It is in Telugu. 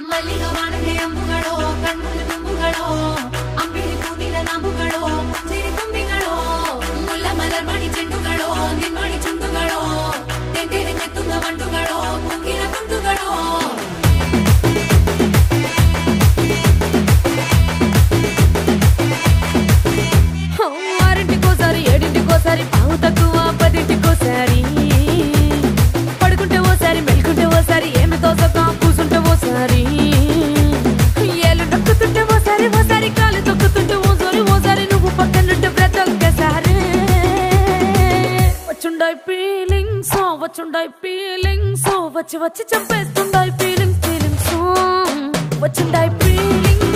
ಮಲ್ಲಿಗೆ ವಾಣದೆ ಅಂಬುಗಳೋ ಕಣ್ಮುಳು ತುಂಬುಗಳೋ ಅಂಬಿಳಿ ಹೂವಿನ ನಾಂಬುಗಳೋ ಸಿರಿ ತುಂಬಿಗಳೋ ಮುಲ್ಲ ಮಲರ್ ಮಣಿ ಚೆಂಡುಗಳೋ ನಿನ್ಮಣಿ ಚುಂಡುಗಳೋ ತೆಂಟೆರೆ ಚೆತ್ತುಂಗ ಬಂಡುಗಳೋ ಮುಗಿನ ತುಂಡುಗಳೋ ఆరింటికోసారి ఏడింటికోసారి పావు తక్కువ పదింటికోసారి పడుకుంటే ఓసారి మెలుకుంటే ఓసారి ఏమి తోసక కూసుంటే ఓసారి ఏళ్ళు నొక్కుతుంటే ఓసారి ఓసారి కాలు తొక్కుతుంటే ఓసారి నువ్వు పక్కనుంటే ప్రతి ఒక్కసారి వచ్చుండాయి ఫీలింగ్స్ వచ్చి వచ్చి చంపేస్తుండాయి ఫీలింగ్స్ వచ్చుండాయి ఫీలింగ్స్